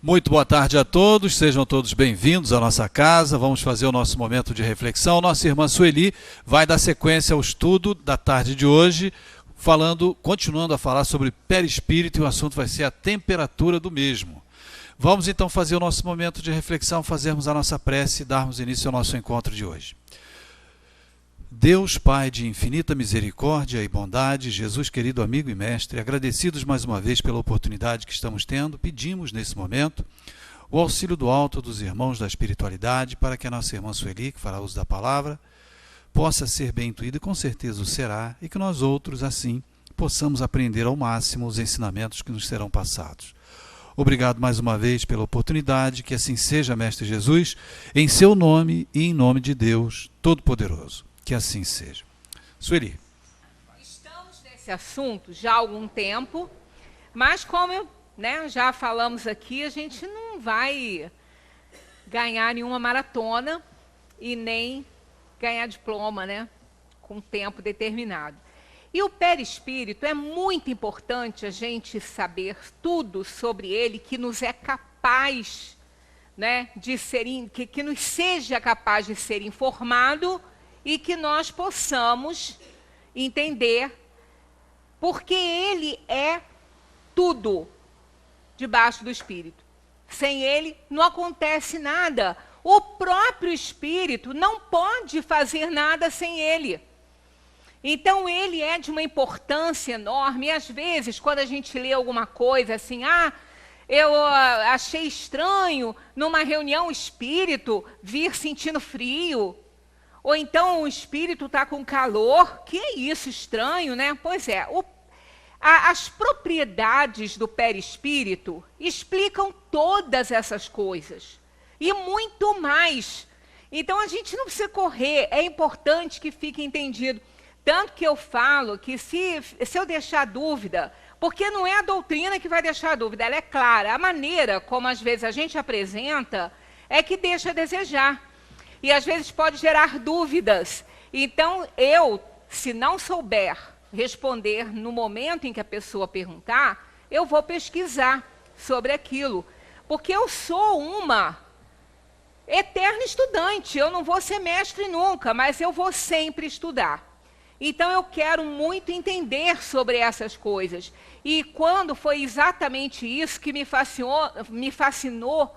Muito boa tarde a todos, sejam todos bem-vindos à nossa casa. Vamos fazer o nosso momento de reflexão. Nossa irmã Sueli vai dar sequência ao estudo da tarde de hoje, continuando a falar sobre perispírito, e o assunto vai ser a temperatura do mesmo. Vamos então fazer o nosso momento de reflexão, fazermos a nossa prece e darmos início ao nosso encontro de hoje. Deus, Pai de infinita misericórdia e bondade, Jesus querido amigo e mestre, agradecidos mais uma vez pela oportunidade que estamos tendo, pedimos nesse momento o auxílio do alto dos irmãos da espiritualidade para que a nossa irmã Sueli, que fará uso da palavra, possa ser bem intuída, e com certeza o será, e que nós outros, assim, possamos aprender ao máximo os ensinamentos que nos serão passados. Obrigado mais uma vez pela oportunidade, que assim seja, Mestre Jesus, em seu nome e em nome de Deus Todo-Poderoso. Que assim seja. Sueli. Estamos nesse assunto já há algum tempo, mas como já falamos aqui, a gente não vai ganhar nenhuma maratona e nem ganhar diploma, com tempo determinado. E o perispírito é muito importante a gente saber tudo sobre ele que nos é capaz, de ser, que nos seja capaz de ser informado e que nós possamos entender, porque ele é tudo debaixo do Espírito. Sem ele não acontece nada. O próprio Espírito não pode fazer nada sem ele. Então ele é de uma importância enorme. E às vezes, quando a gente lê alguma coisa assim, eu achei estranho numa reunião espírito vir sentindo frio. Ou então o espírito está com calor. Que é isso, estranho, Pois é, as propriedades do perispírito explicam todas essas coisas. E muito mais. Então a gente não precisa correr, é importante que fique entendido. Tanto que eu falo que se eu deixar dúvida, porque não é a doutrina que vai deixar dúvida, ela é clara. A maneira como às vezes a gente apresenta é que deixa a desejar. E às vezes pode gerar dúvidas. Então, se não souber responder no momento em que a pessoa perguntar, eu vou pesquisar sobre aquilo. Porque eu sou uma eterna estudante. Eu não vou ser mestre nunca, mas eu vou sempre estudar. Então, eu quero muito entender sobre essas coisas. E quando foi exatamente isso que me fascinou,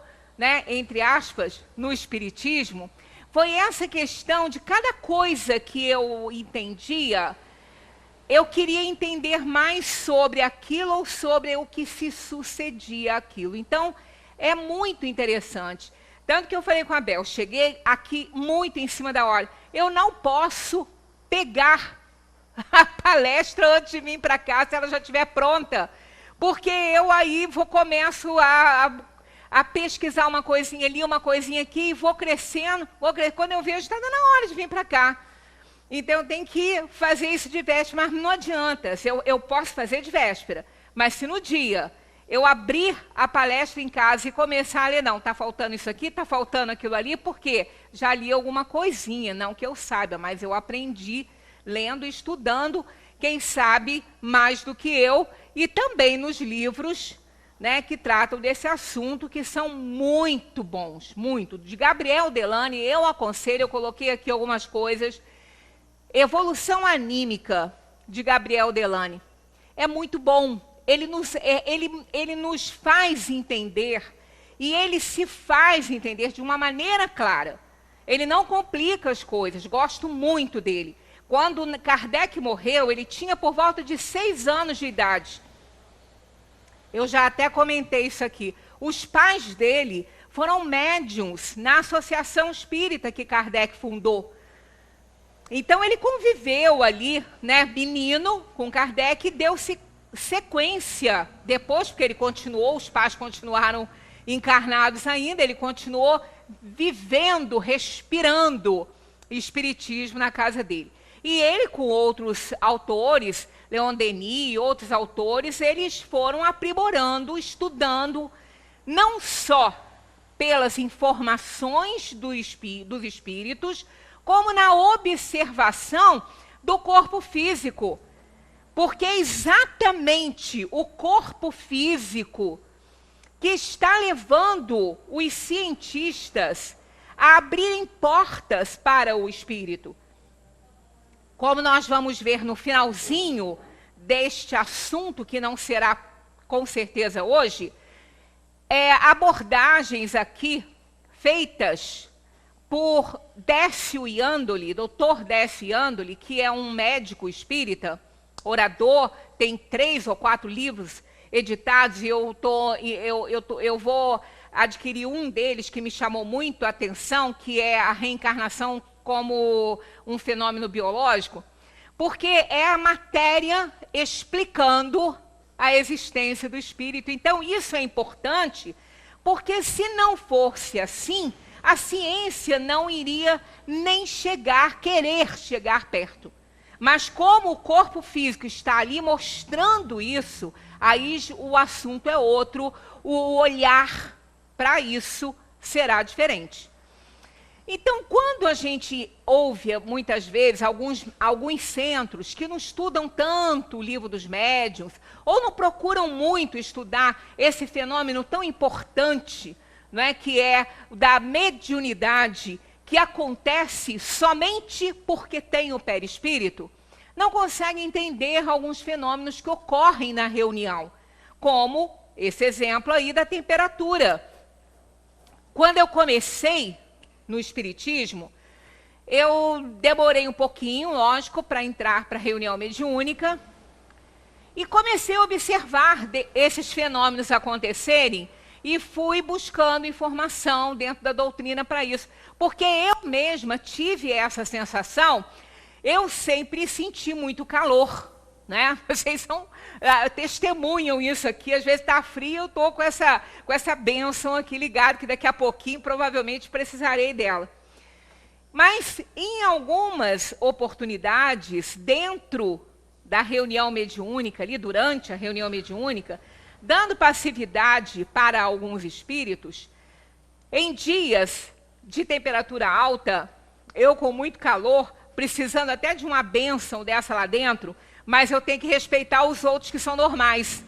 entre aspas, no Espiritismo, foi essa questão de cada coisa que eu entendia, eu queria entender mais sobre aquilo ou sobre o que se sucedia aquilo. Então, é muito interessante. Tanto que eu falei com a Bel, cheguei aqui muito em cima da hora. Eu não posso pegar a palestra antes de vir para cá, se ela já estiver pronta. Porque eu aí começo a pesquisar uma coisinha ali, uma coisinha aqui, e vou crescendo. Quando eu vejo, está dando a hora de vir para cá. Então, eu tenho que fazer isso de véspera, mas não adianta. Eu posso fazer de véspera, mas se no dia eu abrir a palestra em casa e começar a ler, não, está faltando isso aqui, está faltando aquilo ali, porque já li alguma coisinha, não que eu saiba, mas eu aprendi lendo e estudando, quem sabe mais do que eu, e também nos livros que tratam desse assunto, que são muito bons, muito. De Gabriel Delany, eu aconselho, eu coloquei aqui algumas coisas. Evolução Anímica, de Gabriel Delany. É muito bom. Ele nos faz entender, e ele se faz entender de uma maneira clara. Ele não complica as coisas, gosto muito dele. Quando Kardec morreu, ele tinha por volta de 6 anos de idade. Eu já até comentei isso aqui. Os pais dele foram médiuns na Associação Espírita que Kardec fundou. Então, ele conviveu ali, menino, com Kardec, e deu-se sequência depois, porque ele continuou, os pais continuaram encarnados ainda, ele continuou vivendo, respirando espiritismo na casa dele. E ele, com outros autores, Leon Denis e outros autores, eles foram aprimorando, estudando, não só pelas informações dos espíritos, como na observação do corpo físico. Porque exatamente o corpo físico que está levando os cientistas a abrirem portas para o espírito. Como nós vamos ver no finalzinho deste assunto, que não será com certeza hoje, abordagens aqui feitas por Décio Iandoli, Dr. Décio Iandoli, que é um médico espírita, orador, tem 3 ou 4 livros editados, e eu vou adquirir um deles que me chamou muito a atenção, que é a reencarnação como um fenômeno biológico, porque é a matéria explicando a existência do espírito. Então, isso é importante, porque se não fosse assim, a ciência não iria nem querer chegar perto. Mas como o corpo físico está ali mostrando isso, aí o assunto é outro, o olhar para isso será diferente. Então, quando a gente ouve, muitas vezes, alguns centros que não estudam tanto o livro dos médiuns, ou não procuram muito estudar esse fenômeno tão importante, né, que é da mediunidade, que acontece somente porque tem o perispírito, não conseguem entender alguns fenômenos que ocorrem na reunião, como esse exemplo aí da temperatura. Quando eu comecei no espiritismo, eu demorei um pouquinho, lógico, para entrar para a reunião mediúnica, e comecei a observar esses fenômenos acontecerem, e fui buscando informação dentro da doutrina para isso. Porque eu mesma tive essa sensação, eu sempre senti muito calor, né? Vocês testemunham isso aqui, às vezes está frio, eu estou com essa bênção aqui ligada, que daqui a pouquinho provavelmente precisarei dela. Mas em algumas oportunidades, dentro da reunião mediúnica, ali durante a reunião mediúnica, dando passividade para alguns espíritos, em dias de temperatura alta, eu com muito calor, precisando até de uma bênção dessa lá dentro, mas eu tenho que respeitar os outros que são normais.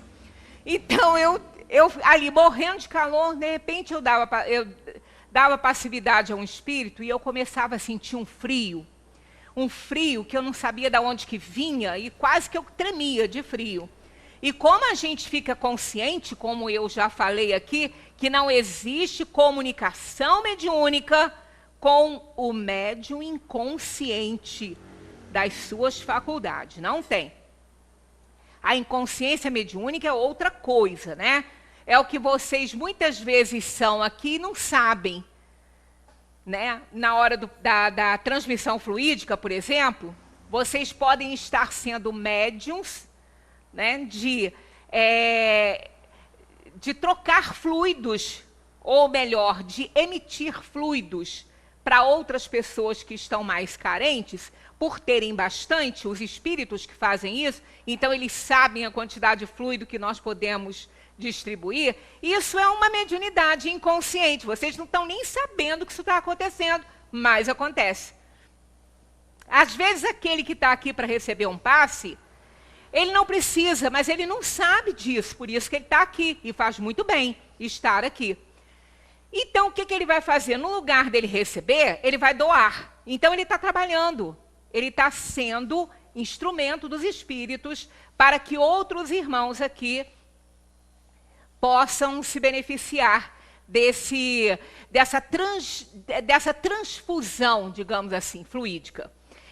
Então, eu ali morrendo de calor, de repente eu dava passividade a um espírito e eu começava a sentir um frio que eu não sabia de onde que vinha e quase que eu tremia de frio. E como a gente fica consciente, como eu já falei aqui, que não existe comunicação mediúnica com o médium inconsciente das suas faculdades. Não tem. A inconsciência mediúnica é outra coisa, né? É o que vocês muitas vezes são aqui e não sabem. Né? Na hora da transmissão fluídica, por exemplo, vocês podem estar sendo médiums, né, de trocar fluidos, ou melhor, de emitir fluidos para outras pessoas que estão mais carentes, por terem bastante, os espíritos que fazem isso, então eles sabem a quantidade de fluido que nós podemos distribuir. Isso é uma mediunidade inconsciente, vocês não estão nem sabendo que isso está acontecendo, mas acontece. Às vezes aquele que está aqui para receber um passe, ele não precisa, mas ele não sabe disso, por isso que ele está aqui, e faz muito bem estar aqui. Então, o que ele vai fazer? No lugar dele receber, ele vai doar. Então, ele está trabalhando, ele está sendo instrumento dos espíritos para que outros irmãos aqui possam se beneficiar dessa transfusão, digamos assim, fluídica.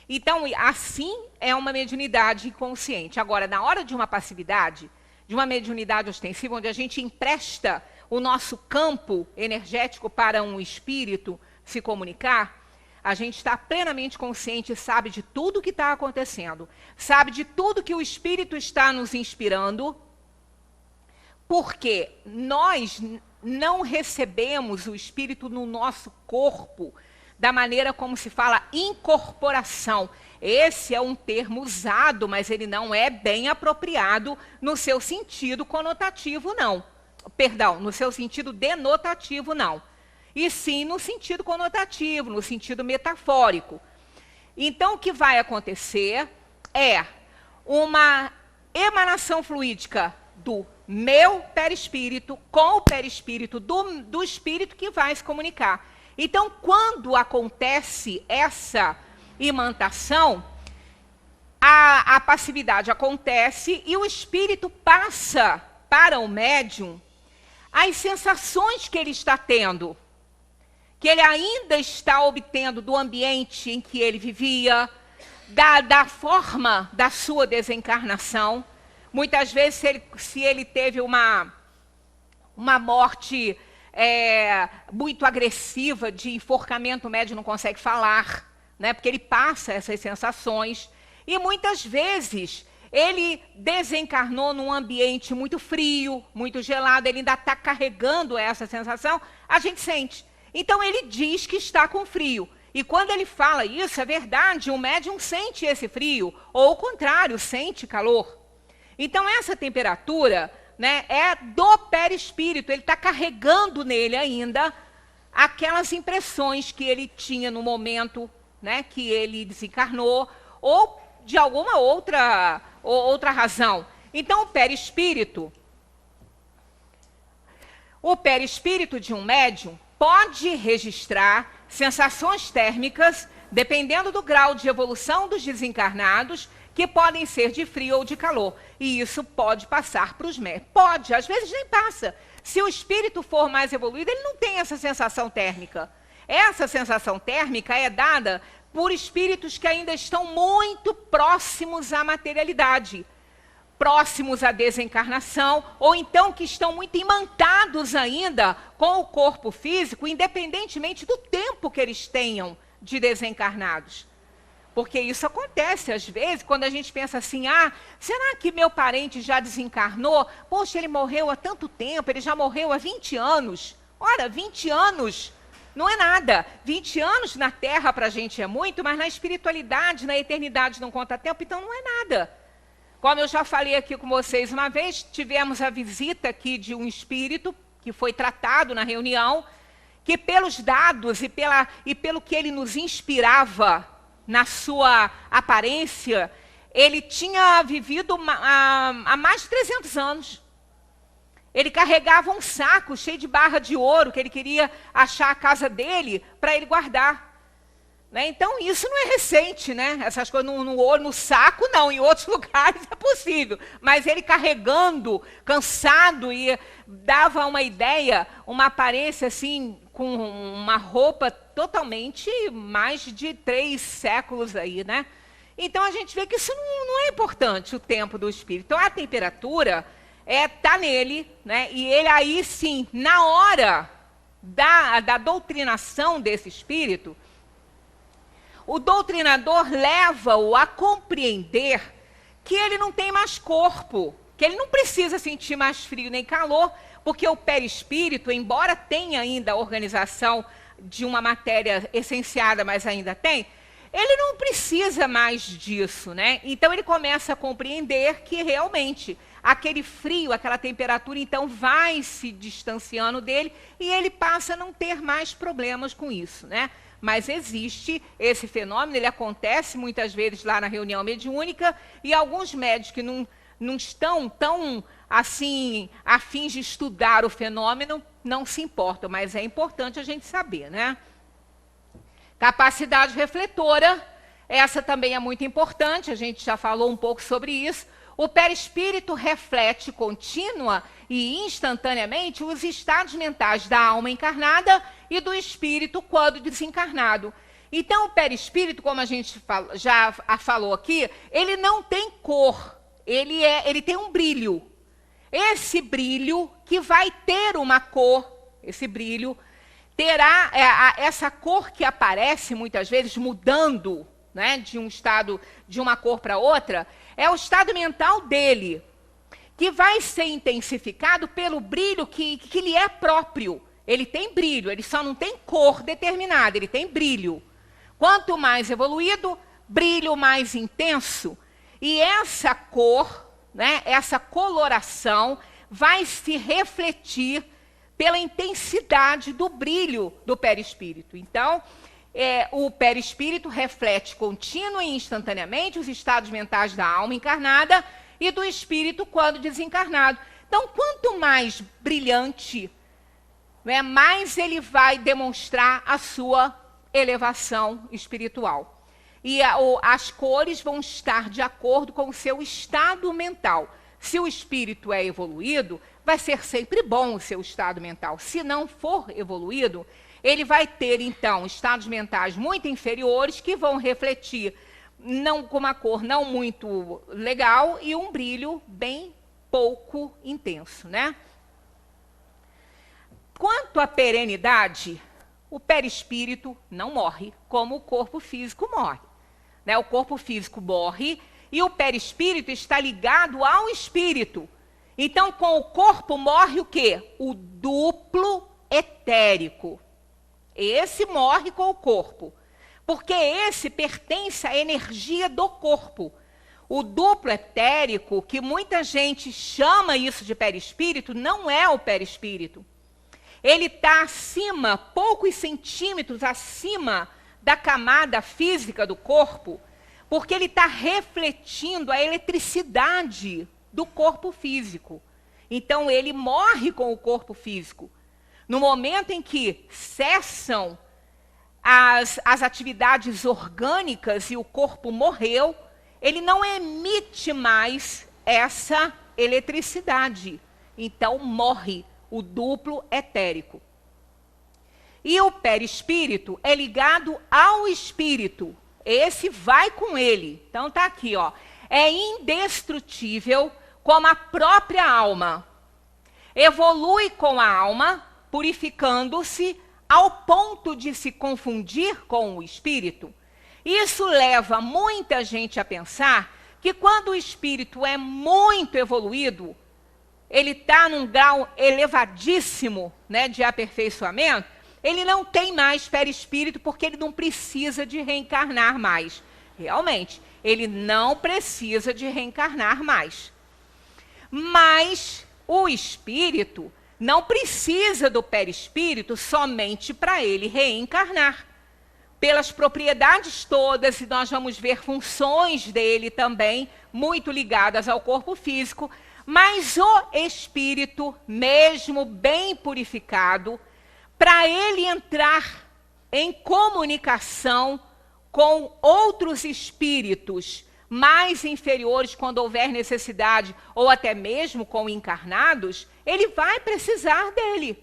Então, assim é uma mediunidade inconsciente. Agora, na hora de uma passividade, de uma mediunidade ostensiva, onde a gente empresta o nosso campo energético para um espírito se comunicar, a gente está plenamente consciente e sabe de tudo o que está acontecendo, sabe de tudo que o espírito está nos inspirando, porque nós não recebemos o espírito no nosso corpo da maneira como se fala incorporação. Esse é um termo usado, mas ele não é bem apropriado no seu sentido conotativo, não. Perdão, no seu sentido denotativo, não. E sim no sentido conotativo, no sentido metafórico. Então, o que vai acontecer é uma emanação fluídica do meu perispírito com o perispírito do espírito que vai se comunicar. Então, quando acontece essa imantação, a passividade acontece e o espírito passa para o médium as sensações que ele está tendo, que ele ainda está obtendo do ambiente em que ele vivia, da forma da sua desencarnação. Muitas vezes, se ele teve uma morte muito agressiva, de enforcamento, o médium não consegue falar, né, porque ele passa essas sensações. E muitas vezes ele desencarnou num ambiente muito frio, muito gelado, ele ainda está carregando essa sensação, a gente sente. Então ele diz que está com frio. E quando ele fala isso, é verdade, o médium sente esse frio, ou o contrário, sente calor. Então essa temperatura, né, é do perispírito, ele está carregando nele ainda aquelas impressões que ele tinha no momento, né, que ele desencarnou, ou de alguma outra razão. Então, o perispírito de um médium pode registrar sensações térmicas, dependendo do grau de evolução dos desencarnados, que podem ser de frio ou de calor. E isso pode passar para os médiums. Pode, às vezes nem passa. Se o espírito for mais evoluído, ele não tem essa sensação térmica. Essa sensação térmica é dada por espíritos que ainda estão muito próximos à materialidade, próximos à desencarnação, ou então que estão muito imantados ainda com o corpo físico, independentemente do tempo que eles tenham de desencarnados. Porque isso acontece às vezes, quando a gente pensa assim, será que meu parente já desencarnou? Poxa, ele morreu há tanto tempo, ele já morreu há 20 anos. Ora, 20 anos não é nada. 20 anos na Terra para a gente é muito, mas na espiritualidade, na eternidade não conta tempo, então não é nada. Como eu já falei aqui com vocês uma vez, tivemos a visita aqui de um espírito que foi tratado na reunião, que pelos dados e pelo que ele nos inspirava na sua aparência, ele tinha vivido há mais de 300 anos. Ele carregava um saco cheio de barra de ouro, que ele queria achar a casa dele para ele guardar. Né? Então, isso não é recente, né? Essas coisas no ouro, no saco, não. Em outros lugares é possível. Mas ele carregando, cansado, e dava uma ideia, uma aparência assim, com uma roupa totalmente mais de 3 séculos aí, né? Então, a gente vê que isso não é importante, o tempo do espírito. Então, a temperatura está nele, né? E ele aí sim, na hora da doutrinação desse espírito, o doutrinador leva-o a compreender que ele não tem mais corpo, que ele não precisa sentir mais frio nem calor, porque o perispírito, embora tenha ainda a organização de uma matéria essenciada, mas ainda tem, ele não precisa mais disso, né? Então ele começa a compreender que realmente aquele frio, aquela temperatura, então vai se distanciando dele e ele passa a não ter mais problemas com isso, né? Mas existe esse fenômeno, ele acontece muitas vezes lá na reunião mediúnica e alguns médios que não estão tão assim a fim de estudar o fenômeno não se importam, mas é importante a gente saber, né? Capacidade refletora, essa também é muito importante, a gente já falou um pouco sobre isso. O perispírito reflete contínua e instantaneamente os estados mentais da alma encarnada e do espírito quando desencarnado. Então, o perispírito, como a gente já falou aqui, ele não tem cor, ele tem um brilho. Esse brilho que vai ter uma cor, esse brilho terá essa cor que aparece muitas vezes mudando, né, de um estado, de uma cor para outra, é o estado mental dele, que vai ser intensificado pelo brilho que lhe é próprio. Ele tem brilho, ele só não tem cor determinada, ele tem brilho. Quanto mais evoluído, brilho mais intenso. E essa cor, né, essa coloração, vai se refletir pela intensidade do brilho do perispírito. Então, o perispírito reflete contínua e instantaneamente os estados mentais da alma encarnada e do espírito quando desencarnado. Então, quanto mais brilhante, né, mais ele vai demonstrar a sua elevação espiritual. E as cores vão estar de acordo com o seu estado mental. Se o espírito é evoluído, vai ser sempre bom o seu estado mental. Se não for evoluído, ele vai ter, então, estados mentais muito inferiores que vão refletir com uma cor não muito legal e um brilho bem pouco intenso, né? Quanto à perenidade, o perispírito não morre, como o corpo físico morre. Né? O corpo físico morre e o perispírito está ligado ao espírito. Então, com o corpo morre o quê? O duplo etérico. Esse morre com o corpo, porque esse pertence à energia do corpo. O duplo etérico, que muita gente chama isso de perispírito, não é o perispírito. Ele está acima, poucos centímetros acima da camada física do corpo, porque ele está refletindo a eletricidade do corpo físico. Então, ele morre com o corpo físico. No momento em que cessam as atividades orgânicas e o corpo morreu, ele não emite mais essa eletricidade. Então, morre o duplo etérico. E o perispírito é ligado ao espírito. Esse vai com ele. Então tá aqui, ó. É indestrutível como a própria alma. Evolui com a alma, purificando-se ao ponto de se confundir com o espírito. Isso leva muita gente a pensar que quando o espírito é muito evoluído, ele está num grau elevadíssimo, né, de aperfeiçoamento, ele não tem mais perispírito porque ele não precisa de reencarnar mais. Realmente, ele não precisa de reencarnar mais. Mas o espírito não precisa do perispírito somente para ele reencarnar. Pelas propriedades todas, e nós vamos ver funções dele também, muito ligadas ao corpo físico, mas o espírito, mesmo bem purificado, para ele entrar em comunicação com outros espíritos mais inferiores, quando houver necessidade, ou até mesmo com encarnados, ele vai precisar dele.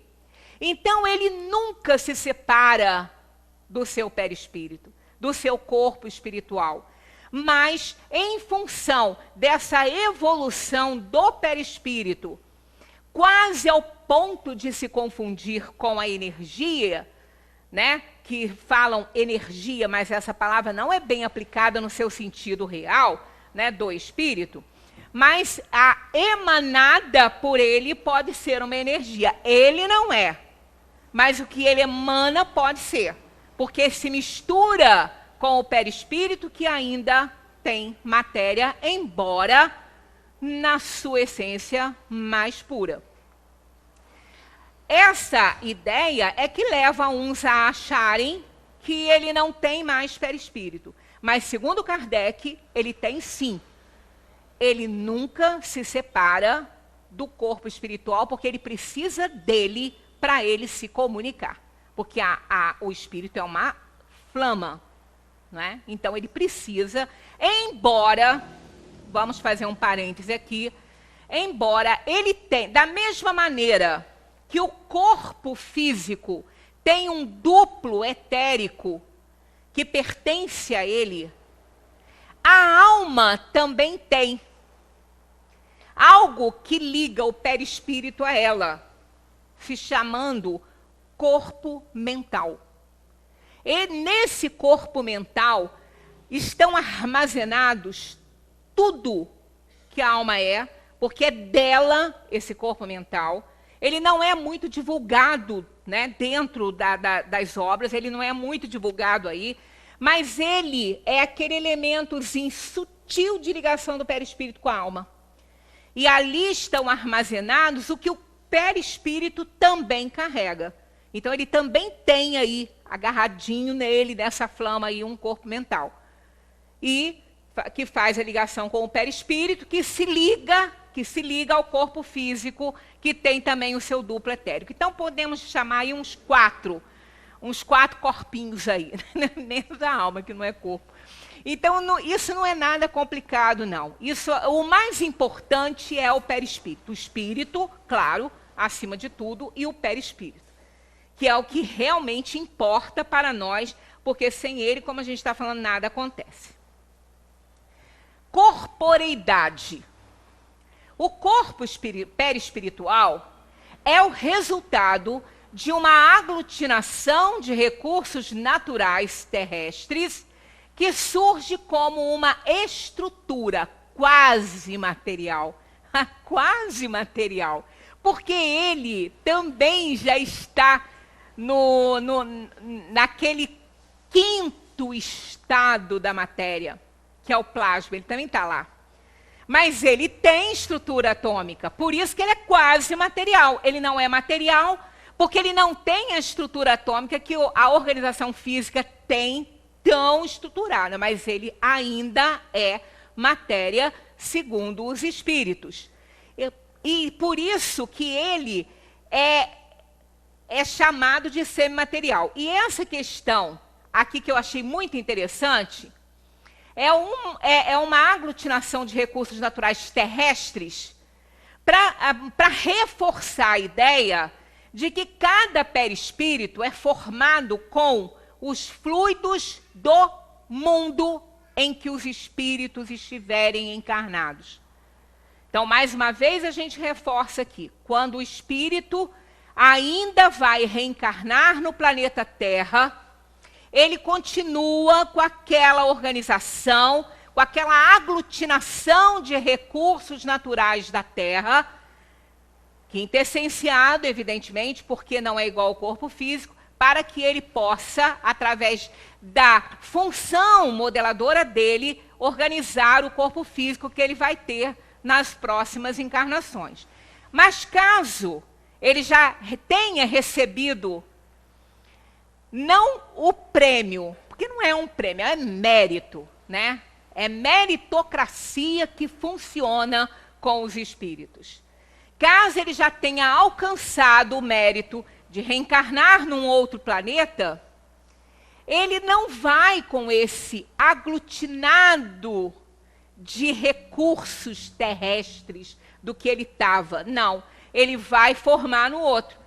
Então, ele nunca se separa do seu perispírito, do seu corpo espiritual. Mas, em função dessa evolução do perispírito, quase ao ponto de se confundir com a energia, né? Que falam energia, mas essa palavra não é bem aplicada no seu sentido real, né? Do espírito. Mas a emanada por ele pode ser uma energia. Ele não é. Mas o que ele emana pode ser. Porque se mistura com o perispírito que ainda tem matéria, embora na sua essência mais pura. Essa ideia é que leva uns a acharem que ele não tem mais perispírito. Mas, segundo Kardec, ele tem sim. Ele nunca se separa do corpo espiritual, porque ele precisa dele para ele se comunicar. Porque o espírito é uma flama, não é? Então, ele precisa, embora, vamos fazer um parêntese aqui, embora ele tenha, da mesma maneira que o corpo físico tem um duplo etérico que pertence a ele, a alma também tem algo que liga o perispírito a ela, se chamando corpo mental. E nesse corpo mental estão armazenados tudo que a alma é, porque é dela esse corpo mental. Ele não é muito divulgado, né, dentro das obras, ele não é muito divulgado aí, mas ele é aquele elementozinho sutil de ligação do perispírito com a alma. E ali estão armazenados o que o perispírito também carrega. Então, ele também tem aí, agarradinho nele, nessa flama aí, um corpo mental. E que faz a ligação com o perispírito, que que se liga ao corpo físico, que tem também o seu duplo etérico. Então, podemos chamar aí uns quatro corpinhos aí, dentro da alma, que não é corpo. Então, isso não é nada complicado, não. O mais importante é o perispírito. O espírito, claro, acima de tudo, e o perispírito, que é o que realmente importa para nós, porque sem ele, como a gente está falando, nada acontece. Corporeidade. O corpo perispiritual é o resultado de uma aglutinação de recursos naturais terrestres que surge como uma estrutura quase material. Quase material. Porque ele também já está naquele quinto estado da matéria, que é o plasma, ele também está lá. Mas ele tem estrutura atômica, por isso que ele é quase material. Ele não é material, porque ele não tem a estrutura atômica que a organização física tem tão estruturada, mas ele ainda é matéria, segundo os espíritos. E por isso que ele é chamado de semimaterial. E essa questão aqui que eu achei muito interessante é uma aglutinação de recursos naturais terrestres para reforçar a ideia de que cada perispírito é formado com os fluidos do mundo em que os espíritos estiverem encarnados. Então, mais uma vez, a gente reforça aqui, quando o espírito ainda vai reencarnar no planeta Terra, ele continua com aquela organização, com aquela aglutinação de recursos naturais da Terra, quintessenciado, evidentemente, porque não é igual ao corpo físico, para que ele possa, através da função modeladora dele, organizar o corpo físico que ele vai ter nas próximas encarnações. Mas caso ele já tenha recebido não o prêmio, porque não é um prêmio, é mérito, né? É meritocracia que funciona com os espíritos. Caso ele já tenha alcançado o mérito de reencarnar num outro planeta, ele não vai com esse aglutinado de recursos terrestres do que ele estava. Não, ele vai formar no outro.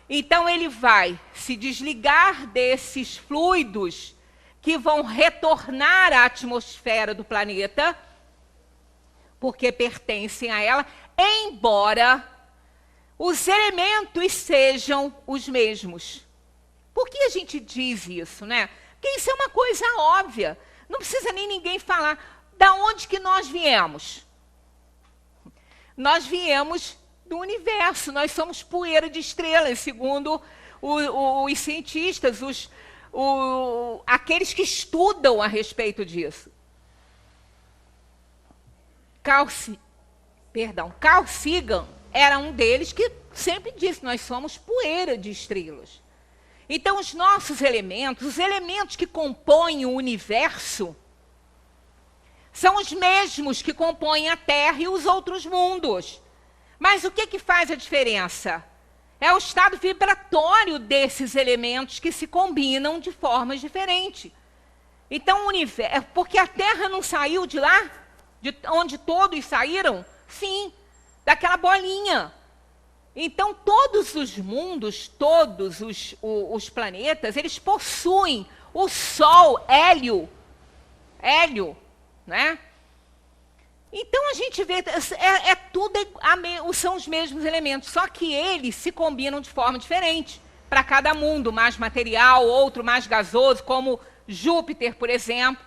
Então ele vai se desligar desses fluidos que vão retornar à atmosfera do planeta, porque pertencem a ela, embora os elementos sejam os mesmos. Por que a gente diz isso, né? Porque isso é uma coisa óbvia. Não precisa nem ninguém falar. Da onde que nós viemos? Nós viemos do universo. Nós somos poeira de estrelas, segundo os cientistas, aqueles que estudam a respeito disso. Carl Sagan era um deles que sempre disse, nós somos poeira de estrelas. Então, os nossos elementos, os elementos que compõem o universo, são os mesmos que compõem a Terra e os outros mundos. Mas o que faz a diferença? É o estado vibratório desses elementos que se combinam de formas diferentes. Então, o universo, porque a Terra não saiu de lá, de onde todos saíram? Sim, daquela bolinha. Então, todos os mundos, todos os planetas, eles possuem o Sol, hélio, né? Então, a gente vê, são os mesmos elementos, só que eles se combinam de forma diferente. Para cada mundo, mais material, outro mais gasoso, como Júpiter, por exemplo.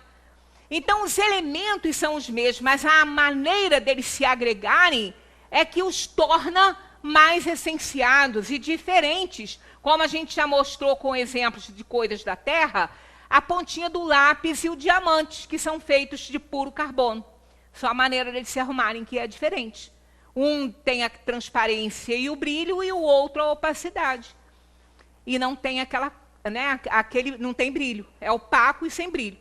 Então, os elementos são os mesmos, mas a maneira deles se agregarem é que os torna mais essenciados e diferentes. Como a gente já mostrou com exemplos de coisas da Terra, a pontinha do lápis e o diamante, que são feitos de puro carbono. Só a maneira deles se arrumarem que é diferente. Um tem a transparência e o brilho, e o outro a opacidade. E não tem não tem brilho. É opaco e sem brilho.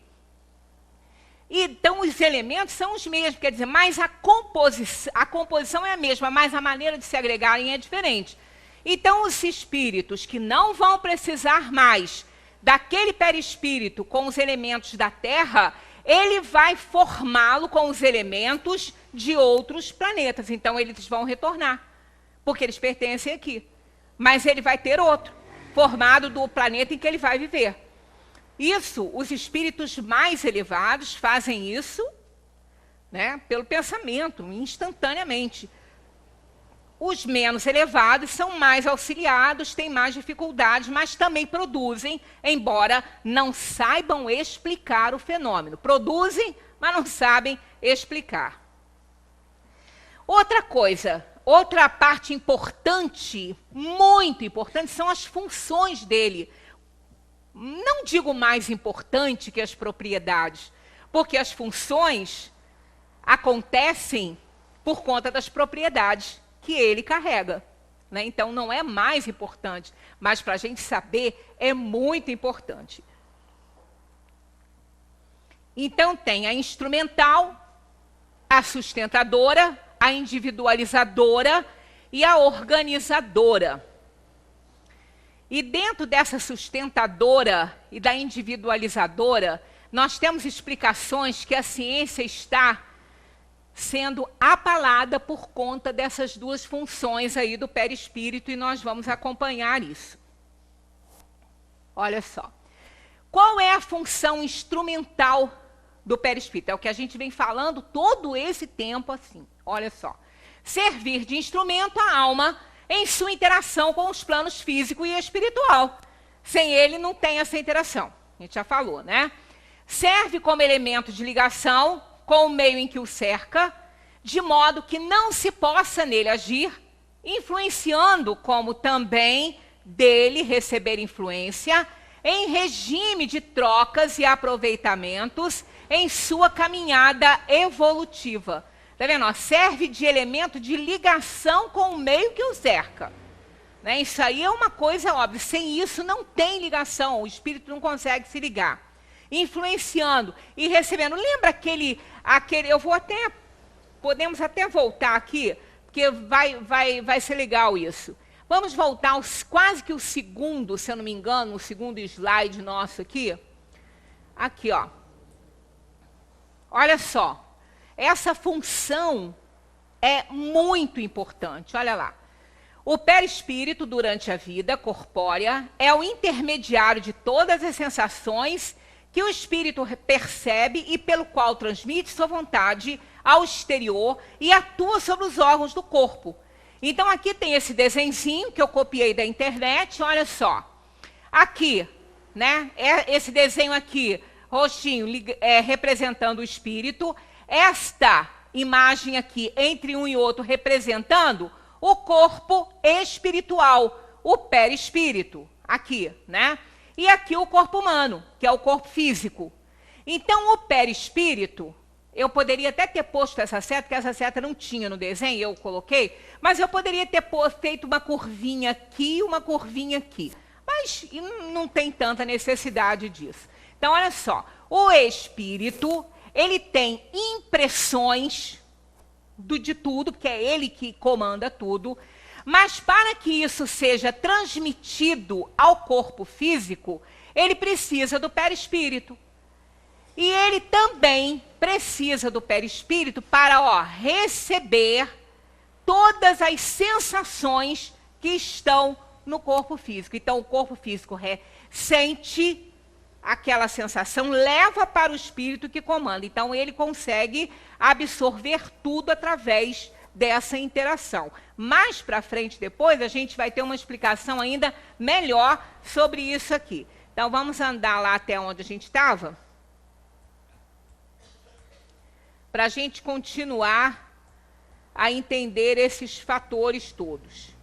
Então, os elementos são os mesmos, quer dizer, mas a composição é a mesma, mas a maneira de se agregarem é diferente. Então, os espíritos que não vão precisar mais daquele perispírito com os elementos da Terra, ele vai formá-lo com os elementos de outros planetas. Então, eles vão retornar, porque eles pertencem aqui. Mas ele vai ter outro, formado do planeta em que ele vai viver. Isso, os espíritos mais elevados fazem isso, né, pelo pensamento, instantaneamente. Os menos elevados são mais auxiliados, têm mais dificuldades, mas também produzem, embora não saibam explicar o fenômeno. Produzem, mas não sabem explicar. Outra coisa, outra parte importante, muito importante, são as funções dele. Não digo mais importante que as propriedades, porque as funções acontecem por conta das propriedades que ele carrega, né? Então, não é mais importante, mas para a gente saber, é muito importante. Então, tem a instrumental, a sustentadora, a individualizadora e a organizadora. E dentro dessa sustentadora e da individualizadora, nós temos explicações que a ciência está sendo apalada por conta dessas duas funções aí do perispírito, e nós vamos acompanhar isso. Olha só. Qual é a função instrumental do perispírito? É o que a gente vem falando todo esse tempo assim. Olha só. Servir de instrumento à alma em sua interação com os planos físico e espiritual. Sem ele não tem essa interação. A gente já falou, né? Serve como elemento de ligação com o meio em que o cerca, de modo que não se possa nele agir, influenciando como também dele receber influência em regime de trocas e aproveitamentos em sua caminhada evolutiva. Está vendo? Ó, serve de elemento de ligação com o meio que o cerca. Né? Isso aí é uma coisa óbvia. Sem isso não tem ligação, o espírito não consegue se ligar. Influenciando e recebendo. Lembra aquele eu vou até, podemos até voltar aqui, porque vai ser legal isso. Vamos voltar aos, quase que o segundo, se eu não me engano, o segundo slide nosso aqui. Aqui, ó. Olha só. Essa função é muito importante, olha lá. O perispírito, durante a vida corpórea, é o intermediário de todas as sensações que o espírito percebe e pelo qual transmite sua vontade ao exterior e atua sobre os órgãos do corpo. Então, aqui tem esse desenho que eu copiei da internet, olha só. Aqui, né, esse desenho aqui, rostinho, representando o espírito. Esta imagem aqui, entre um e outro, representando o corpo espiritual, o perispírito, aqui, né? E aqui o corpo humano, que é o corpo físico. Então, o perispírito, eu poderia até ter posto essa seta, porque essa seta não tinha no desenho, eu coloquei, mas eu poderia ter feito uma curvinha aqui e uma curvinha aqui. Mas não tem tanta necessidade disso. Então, olha só, o espírito, ele tem impressões de tudo, porque é ele que comanda tudo, mas para que isso seja transmitido ao corpo físico, ele precisa do perispírito. E ele também precisa do perispírito para receber todas as sensações que estão no corpo físico. Então, o corpo físico sente aquela sensação, leva para o espírito que comanda. Então, ele consegue absorver tudo através dessa interação. Mais para frente, depois, a gente vai ter uma explicação ainda melhor sobre isso aqui. Então, vamos andar lá até onde a gente estava, para a gente continuar a entender esses fatores todos.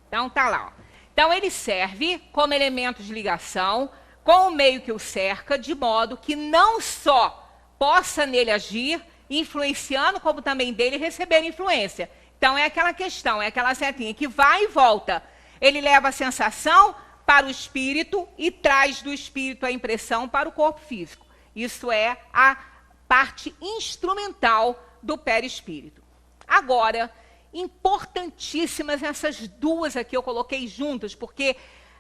Então, tá lá. Ó. Então, ele serve como elemento de ligação com o meio que o cerca, de modo que não só possa nele agir, influenciando, como também dele receber influência. Então, é aquela questão, é aquela setinha que vai e volta. Ele leva a sensação para o espírito e traz do espírito a impressão para o corpo físico. Isso é a parte instrumental do perispírito. Agora, importantíssimas essas duas aqui, eu coloquei juntas, porque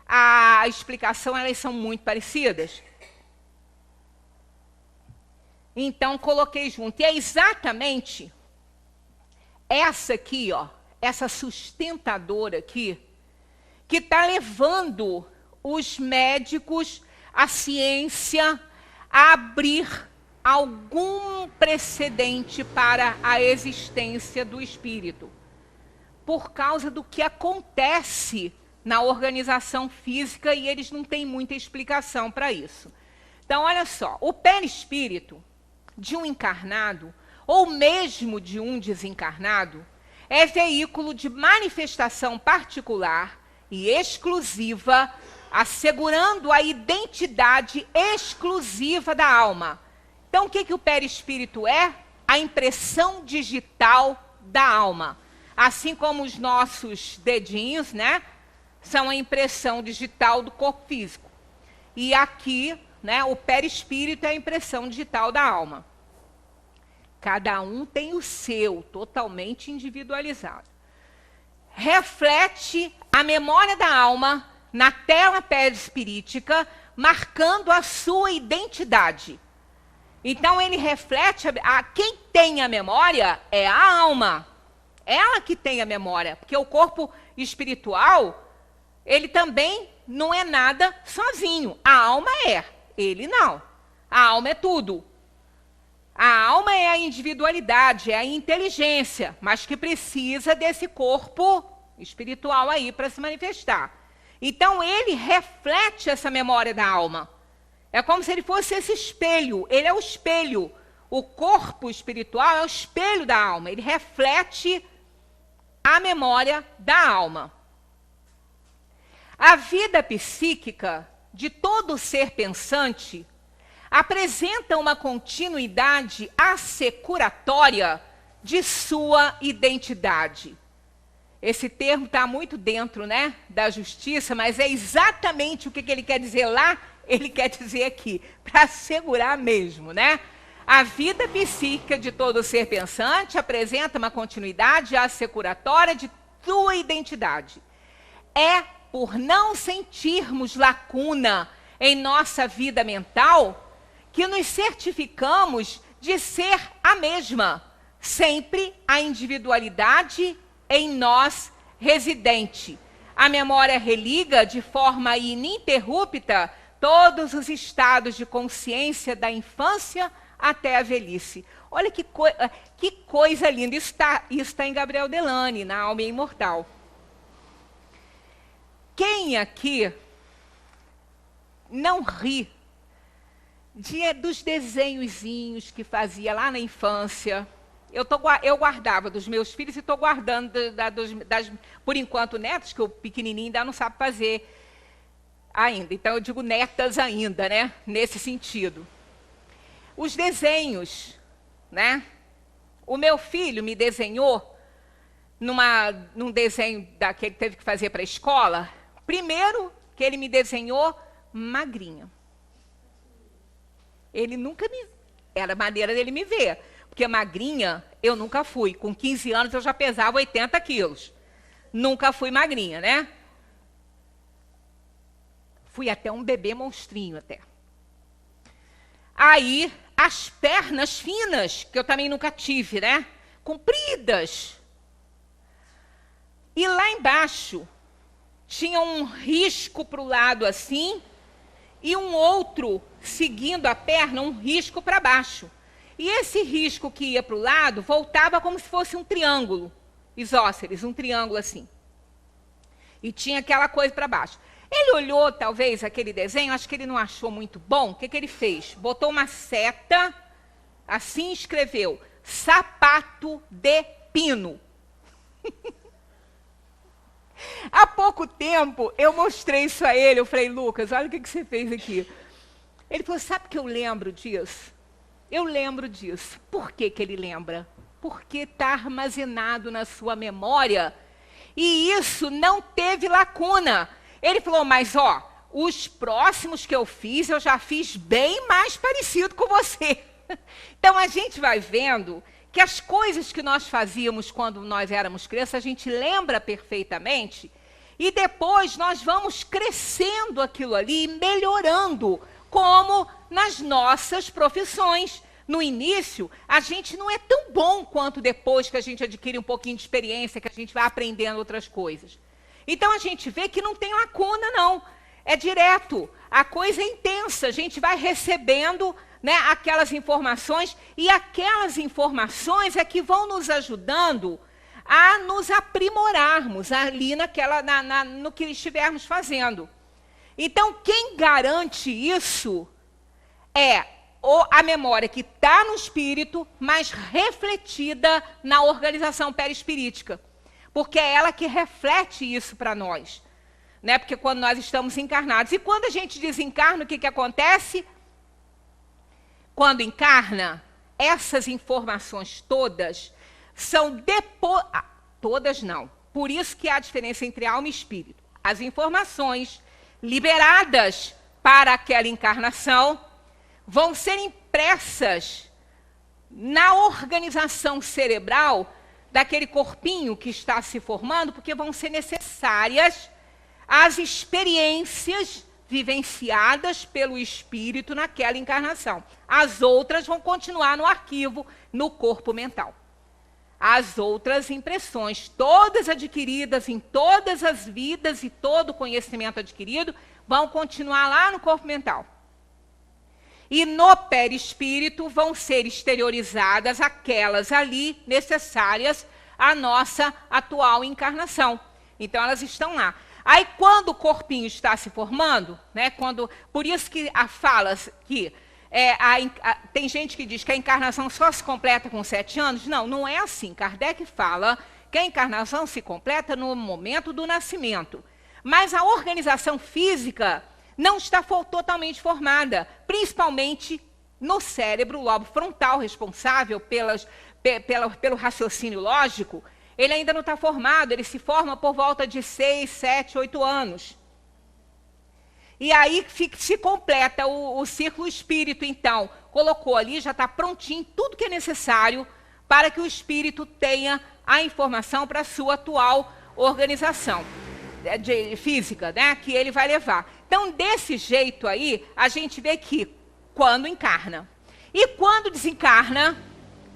a explicação, elas são muito parecidas. Então, coloquei junto. E é exatamente essa aqui, ó, essa sustentadora aqui, que está levando os médicos, a ciência, a abrir algum precedente para a existência do espírito, por causa do que acontece na organização física, e eles não têm muita explicação para isso. Então, olha só, o perispírito de um encarnado, ou mesmo de um desencarnado, é veículo de manifestação particular e exclusiva, assegurando a identidade exclusiva da alma. Então, o que o perispírito é? A impressão digital da alma. Assim como os nossos dedinhos, né, são a impressão digital do corpo físico. E aqui, né, o perispírito é a impressão digital da alma. Cada um tem o seu, totalmente individualizado. Reflete a memória da alma na tela perispirítica, marcando a sua identidade. Então, ele reflete, quem tem a memória é a alma. Ela que tem a memória, porque o corpo espiritual, ele também não é nada sozinho. A alma é, ele não. A alma é tudo. A alma é a individualidade, é a inteligência, mas que precisa desse corpo espiritual aí para se manifestar. Então, ele reflete essa memória da alma. É como se ele fosse esse espelho. Ele é o espelho. O corpo espiritual é o espelho da alma. Ele reflete a memória da alma. A vida psíquica de todo ser pensante apresenta uma continuidade assecuratória de sua identidade. Esse termo está muito dentro, né, da justiça, mas é exatamente o que ele quer dizer lá, ele quer dizer aqui, para assegurar mesmo, né? A vida psíquica de todo ser pensante apresenta uma continuidade assecuratória de sua identidade. É por não sentirmos lacuna em nossa vida mental que nos certificamos de ser a mesma, sempre a individualidade em nós residente. A memória religa de forma ininterrupta todos os estados de consciência da infância até a velhice. Olha que coisa linda. Isso está em Gabriel Delany, na Alma Imortal. Quem aqui não ri dos desenhozinhos que fazia lá na infância? Eu guardava dos meus filhos e estou guardando por enquanto, netos, que o pequenininho ainda não sabe fazer ainda. Então, eu digo netas ainda, né? Nesse sentido. Os desenhos, né? O meu filho me desenhou num desenho que ele teve que fazer para a escola. Primeiro que ele me desenhou magrinha. Ele nunca me... Era a maneira dele me ver. Porque magrinha, eu nunca fui. Com 15 anos, eu já pesava 80 quilos. Nunca fui magrinha, né? Fui até um bebê monstrinho, até. Aí, as pernas finas, que eu também nunca tive, né? Compridas. E lá embaixo, tinha um risco para o lado assim, e um outro, seguindo a perna, um risco para baixo. E esse risco que ia para o lado, voltava como se fosse um triângulo isósceles, um triângulo assim. E tinha aquela coisa para baixo. Ele olhou, talvez, aquele desenho, acho que ele não achou muito bom. O que ele fez? Botou uma seta, assim escreveu, sapato de pino. Há pouco tempo, eu mostrei isso a ele. Eu falei, Lucas, olha o que você fez aqui. Ele falou, sabe que eu lembro disso? Eu lembro disso. Por que ele lembra? Porque está armazenado na sua memória. E isso não teve lacuna. Ele falou, mas ó, os próximos que eu já fiz bem mais parecido com você. Então a gente vai vendo que as coisas que nós fazíamos quando nós éramos crianças, a gente lembra perfeitamente, e depois nós vamos crescendo aquilo ali, melhorando, como nas nossas profissões. No início, a gente não é tão bom quanto depois que a gente adquire um pouquinho de experiência, que a gente vai aprendendo outras coisas. Então a gente vê que não tem lacuna, não. É direto, a coisa é intensa, a gente vai recebendo, né, aquelas informações, e aquelas informações é que vão nos ajudando a nos aprimorarmos ali no que estivermos fazendo. Então, quem garante isso é a memória que está no espírito, mas refletida na organização perispirítica. Porque é ela que reflete isso para nós. Né? Porque quando nós estamos encarnados. E quando a gente desencarna, o que acontece? Quando encarna, essas informações todas são todas não. Por isso que há a diferença entre alma e espírito. As informações liberadas para aquela encarnação vão ser impressas na organização cerebral daquele corpinho que está se formando, porque vão ser necessárias as experiências vivenciadas pelo espírito naquela encarnação. As outras vão continuar no arquivo, no corpo mental. As outras impressões, todas adquiridas em todas as vidas e todo o conhecimento adquirido, vão continuar lá no corpo mental. E no perispírito vão ser exteriorizadas aquelas ali necessárias à nossa atual encarnação. Então, elas estão lá. Aí, quando o corpinho está se formando, né, por isso que fala que tem gente que diz que a encarnação só se completa com 7 anos. Não, não é assim. Kardec fala que a encarnação se completa no momento do nascimento. Mas a organização física não está totalmente formada, principalmente no cérebro, o lobo frontal, responsável pelo raciocínio lógico. Ele ainda não está formado, ele se forma por volta de 6, 7, 8 anos. E aí se completa o círculo espírito, então. Colocou ali, já está prontinho, tudo que é necessário para que o espírito tenha a informação para a sua atual organização física, né, que ele vai levar. Então, desse jeito aí, a gente vê que quando encarna. E quando desencarna,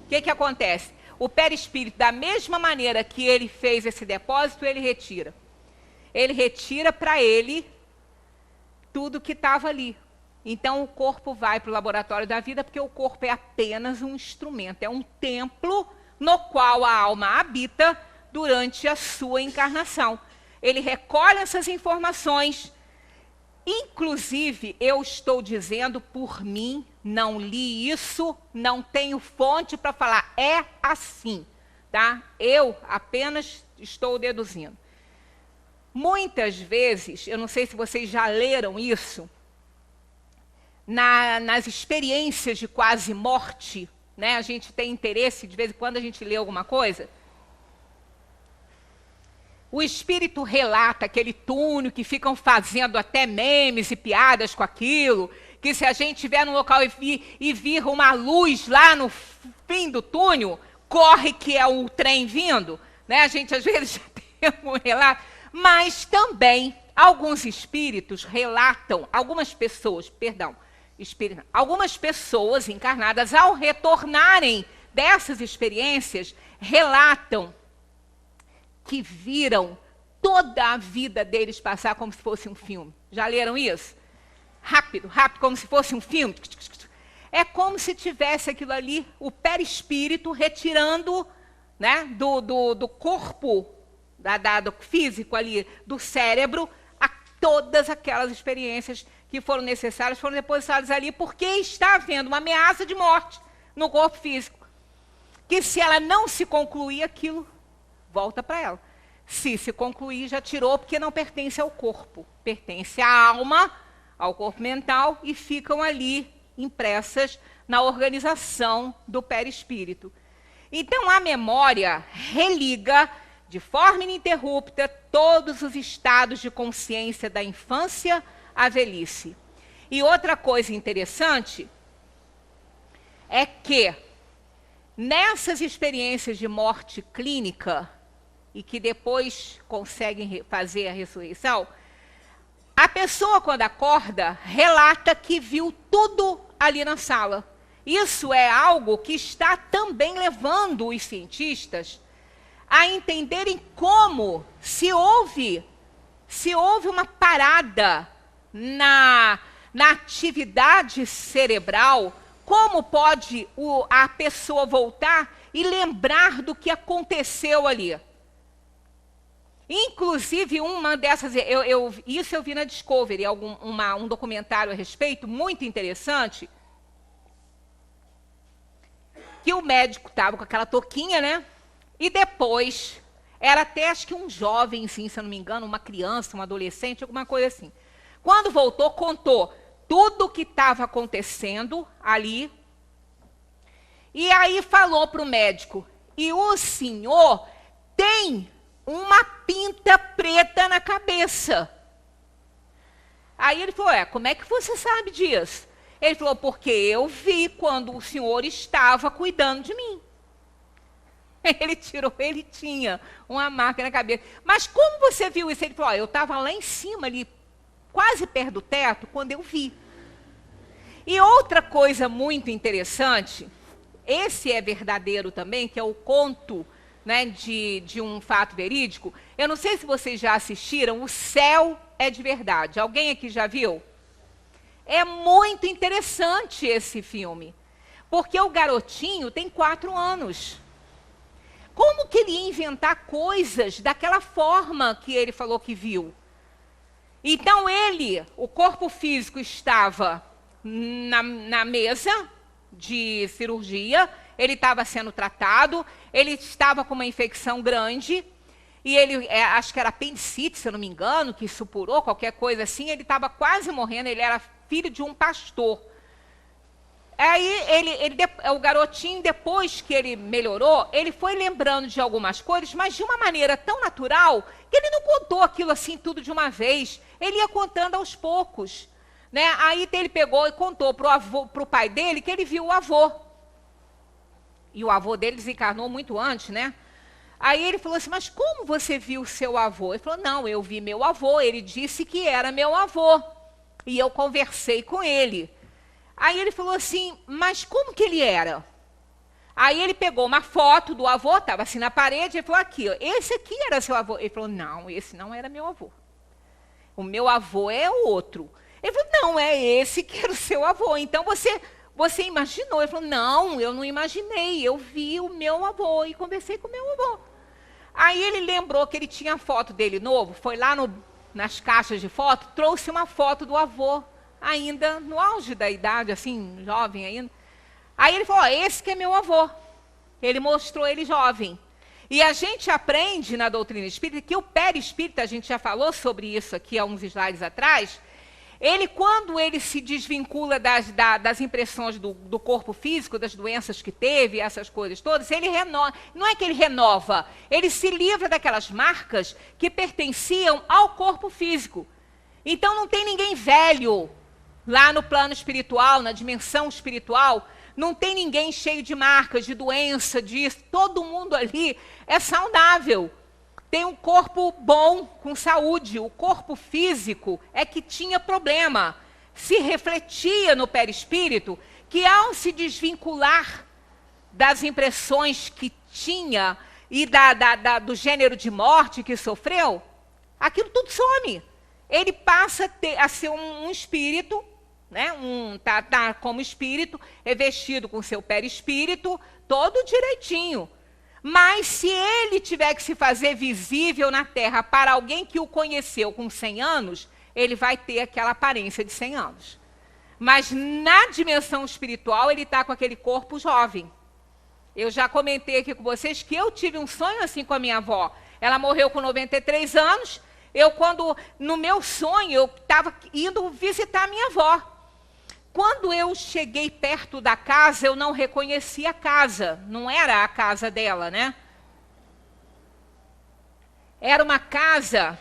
o que acontece? O perispírito, da mesma maneira que ele fez esse depósito, ele retira. Ele retira para ele tudo que estava ali. Então, o corpo vai para o laboratório da vida, porque o corpo é apenas um instrumento, é um templo no qual a alma habita durante a sua encarnação. Ele recolhe essas informações. Inclusive, eu estou dizendo por mim, não li isso, não tenho fonte para falar, é assim, tá? Eu apenas estou deduzindo. Muitas vezes, eu não sei se vocês já leram isso, nas experiências de quase morte, né? A gente tem interesse, de vez em quando a gente lê alguma coisa. O espírito relata aquele túnel que ficam fazendo até memes e piadas com aquilo, que se a gente estiver num local e vir uma luz lá no fim do túnel, corre que é o trem vindo, né? A gente às vezes já tem um relato, mas também alguns espíritos relatam, algumas pessoas encarnadas, ao retornarem dessas experiências, relatam que viram toda a vida deles passar como se fosse um filme. Já leram isso? Rápido, rápido, como se fosse um filme. É como se tivesse aquilo ali, o perispírito retirando, né, do corpo, do físico ali, do cérebro, todas aquelas experiências que foram necessárias, foram depositadas ali, porque está havendo uma ameaça de morte no corpo físico. Que se ela não se concluir, aquilo volta para ela. Se concluir, já tirou, porque não pertence ao corpo. Pertence à alma, ao corpo mental, e ficam ali impressas na organização do perispírito. Então, a memória religa de forma ininterrupta todos os estados de consciência da infância à velhice. E outra coisa interessante é que nessas experiências de morte clínica e que depois conseguem fazer a ressurreição, a pessoa, quando acorda, relata que viu tudo ali na sala. Isso é algo que está também levando os cientistas a entenderem como, se houve uma parada na atividade cerebral, como pode a pessoa voltar e lembrar do que aconteceu ali. Inclusive, uma dessas, isso eu vi na Discovery, um documentário a respeito, muito interessante, que o médico estava com aquela touquinha, né? E depois, era até acho que um jovem, sim, se eu não me engano, uma criança, um adolescente, alguma coisa assim. Quando voltou, contou tudo o que estava acontecendo ali. E aí falou para o médico, e o senhor tem uma pinta preta na cabeça. Aí ele falou, como é que você sabe disso? Ele falou, porque eu vi quando o senhor estava cuidando de mim. Ele tinha uma marca na cabeça. Mas como você viu isso? Ele falou, eu estava lá em cima, ali, quase perto do teto, quando eu vi. E outra coisa muito interessante, esse é verdadeiro também, que é o conto, né, de um fato verídico. Eu não sei se vocês já assistiram, O Céu é de Verdade. Alguém aqui já viu? É muito interessante esse filme, porque o garotinho tem 4 anos. Como que ele ia inventar coisas daquela forma que ele falou que viu? Então o corpo físico estava na mesa de cirurgia, ele estava sendo tratado, ele estava com uma infecção grande, e ele, acho que era apendicite, se eu não me engano, que supurou, qualquer coisa assim, ele estava quase morrendo, ele era filho de um pastor. Aí o garotinho, depois que ele melhorou, ele foi lembrando de algumas coisas, mas de uma maneira tão natural, que ele não contou aquilo assim tudo de uma vez, ele ia contando aos poucos. Né? Aí ele pegou e contou para o pai dele que ele viu o avô. E o avô dele desencarnou muito antes, né? Aí ele falou assim, mas como você viu o seu avô? Ele falou, não, eu vi meu avô, ele disse que era meu avô. E eu conversei com ele. Aí ele falou assim, mas como que ele era? Aí ele pegou uma foto do avô, estava assim na parede, e falou, aqui, ó, esse aqui era seu avô. Ele falou, não, esse não era meu avô. O meu avô é outro. Ele falou, não, é esse que era o seu avô. Então você imaginou? Ele falou, não, eu não imaginei, eu vi o meu avô e conversei com o meu avô. Aí ele lembrou que ele tinha foto dele novo, foi lá nas caixas de foto, trouxe uma foto do avô, ainda no auge da idade, assim, jovem ainda. Aí ele falou, esse que é meu avô. Ele mostrou ele jovem. E a gente aprende na doutrina espírita que o perispírito, a gente já falou sobre isso aqui há uns slides atrás, quando ele se desvincula das impressões do corpo físico, das doenças que teve, essas coisas todas, ele renova. Não é que ele renova, ele se livra daquelas marcas que pertenciam ao corpo físico. Então não tem ninguém velho lá no plano espiritual, na dimensão espiritual, não tem ninguém cheio de marcas, de doença, disso. Todo mundo ali é saudável. Tem um corpo bom, com saúde. O corpo físico é que tinha problema. Se refletia no perispírito, que ao se desvincular das impressões que tinha e do gênero de morte que sofreu, aquilo tudo some. Ele passa a ser um espírito, né? Tá como espírito, revestido com seu perispírito, todo direitinho. Mas se ele tiver que se fazer visível na Terra para alguém que o conheceu com 100 anos, ele vai ter aquela aparência de 100 anos. Mas na dimensão espiritual, ele está com aquele corpo jovem. Eu já comentei aqui com vocês que eu tive um sonho assim com a minha avó. Ela morreu com 93 anos. No meu sonho, eu estava indo visitar a minha avó. Quando eu cheguei perto da casa, eu não reconheci a casa. Não era a casa dela, né? Era uma casa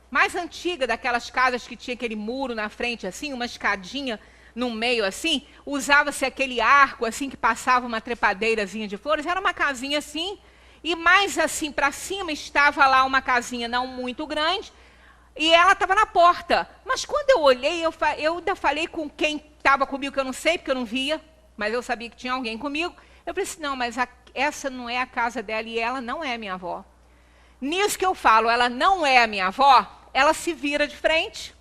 mais antiga, daquelas casas que tinha aquele muro na frente, assim, uma escadinha no meio, assim. Usava-se aquele arco, assim, que passava uma trepadeirazinha de flores. Era uma casinha assim, e mais assim para cima estava lá uma casinha não muito grande, e ela estava na porta. Mas quando eu olhei, eu ainda falei com quem estava comigo, que eu não sei, porque eu não via, mas eu sabia que tinha alguém comigo. Eu falei assim, não, mas essa não é a casa dela, e ela não é minha avó. Nisso que eu falo, ela não é a minha avó, ela se vira de frente,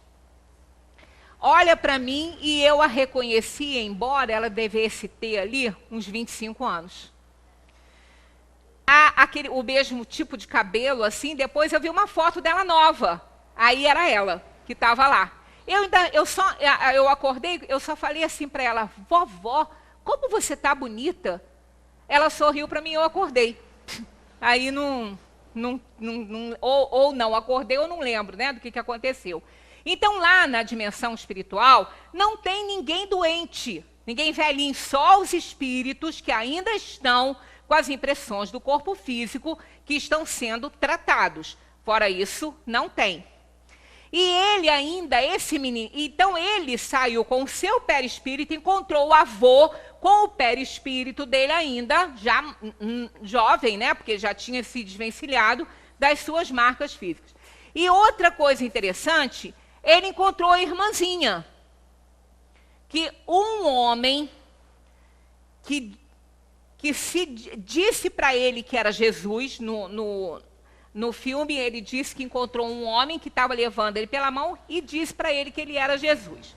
olha para mim, e eu a reconheci, embora ela devesse ter ali uns 25 anos. O mesmo tipo de cabelo, assim. Depois eu vi uma foto dela nova. Aí era ela que estava lá. Eu acordei, eu só falei assim para ela, vovó, como você tá bonita. Ela sorriu para mim, eu acordei. Aí ou não acordei, ou não lembro, né, do que aconteceu. Então lá na dimensão espiritual, não tem ninguém doente, ninguém velhinho, só os espíritos que ainda estão com as impressões do corpo físico que estão sendo tratados. Fora isso, não tem. E ele ainda, esse menino, então ele saiu com o seu perispírito, encontrou o avô com o perispírito dele ainda, já jovem, né? Porque já tinha se desvencilhado das suas marcas físicas. E outra coisa interessante, ele encontrou a irmãzinha, que um homem que se disse para ele que era Jesus, no filme ele disse que encontrou um homem que estava levando ele pela mão e disse para ele que ele era Jesus.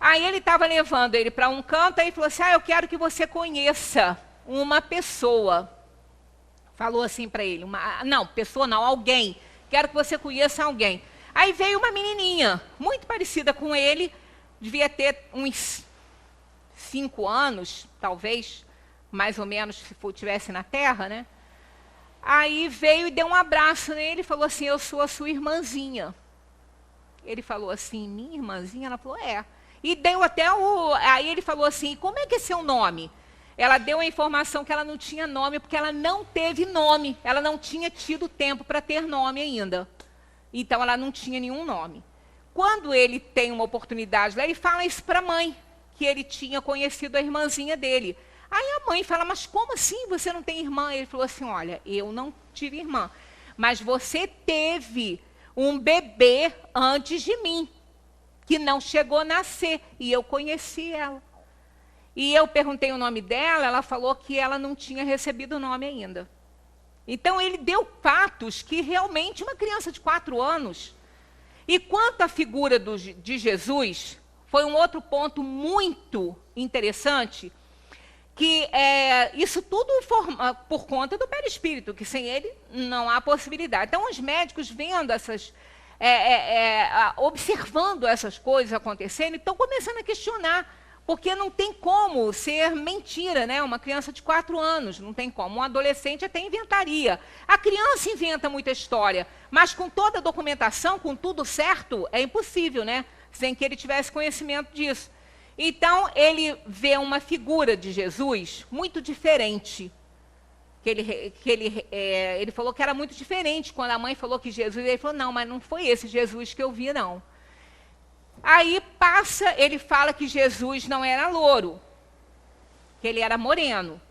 Aí ele estava levando ele para um canto, aí falou assim, eu quero que você conheça uma pessoa. Falou assim para ele, pessoa não, alguém. Quero que você conheça alguém. Aí veio uma menininha, muito parecida com ele, devia ter uns 5 anos, talvez, mais ou menos, se estivesse na Terra, né? Aí veio e deu um abraço nele e falou assim, eu sou a sua irmãzinha. Ele falou assim, minha irmãzinha? Ela falou, é. E deu até aí ele falou assim, como é que é seu nome? Ela deu a informação que ela não tinha nome, porque ela não teve nome. Ela não tinha tido tempo para ter nome ainda. Então ela não tinha nenhum nome. Quando ele tem uma oportunidade lá, ele fala isso para a mãe, que ele tinha conhecido a irmãzinha dele. Aí a mãe fala, mas como assim você não tem irmã? Ele falou assim, olha, eu não tive irmã, mas você teve um bebê antes de mim, que não chegou a nascer, e eu conheci ela. E eu perguntei o nome dela, ela falou que ela não tinha recebido o nome ainda. Então ele deu fatos que realmente uma criança de 4 anos. E quanto à figura de Jesus, foi um outro ponto muito interessante, que isso tudo por conta do perispírito, que sem ele não há possibilidade. Então, os médicos vendo observando essas coisas acontecendo, estão começando a questionar, porque não tem como ser mentira, né? Uma criança de 4 anos, não tem como. Um adolescente até inventaria. A criança inventa muita história, mas com toda a documentação, com tudo certo, é impossível, né? Sem que ele tivesse conhecimento disso. Então, ele vê uma figura de Jesus muito diferente. Ele falou que era muito diferente. Quando a mãe falou que Jesus, ele falou, não, mas não foi esse Jesus que eu vi, não. Aí ele fala que Jesus não era louro, que ele era moreno.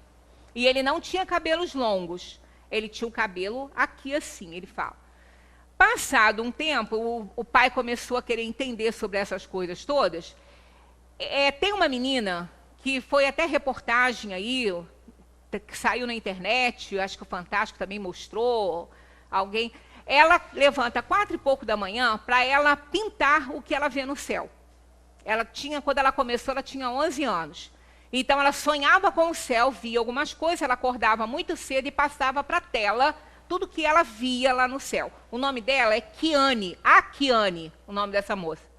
E ele não tinha cabelos longos. Ele tinha o cabelo aqui assim, ele fala. Passado um tempo, o pai começou a querer entender sobre essas coisas todas. Tem uma menina que foi até reportagem aí, que saiu na internet, acho que o Fantástico também mostrou, alguém. Ela levanta 4 e pouco da manhã para ela pintar o que ela vê no céu. Quando ela começou, ela tinha 11 anos. Então ela sonhava com o céu, via algumas coisas, ela acordava muito cedo e passava para a tela tudo que ela via lá no céu. O nome dela é Kiane, o nome dessa moça.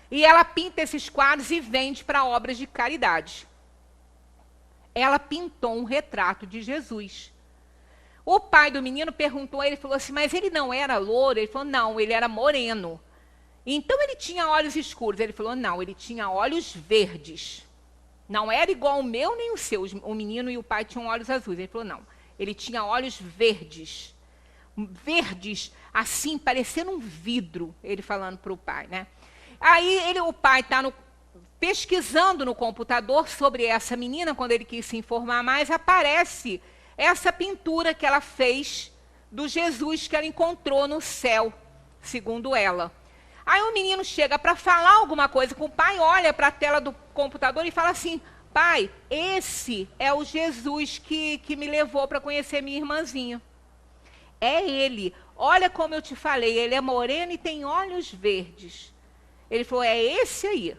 E ela pinta esses quadros e vende para obras de caridade. Ela pintou um retrato de Jesus. O pai do menino perguntou a ele, falou assim, mas ele não era louro? Ele falou, não, ele era moreno. Então ele tinha olhos escuros? Ele falou, não, ele tinha olhos verdes. Não era igual o meu nem o seu. O menino e o pai tinham olhos azuis. Ele falou, não, Ele tinha olhos verdes. Verdes, assim, parecendo um vidro, ele falando para o pai, né? Aí o pai está pesquisando no computador sobre essa menina, quando ele quis se informar mais, aparece essa pintura que ela fez do Jesus que ela encontrou no céu, segundo ela. Aí o menino chega para falar alguma coisa com o pai, olha para a tela do computador e fala assim: pai, esse é o Jesus que me levou para conhecer minha irmãzinha. É ele. Olha como eu te falei, ele é moreno e tem olhos verdes. Ele falou, é esse aí.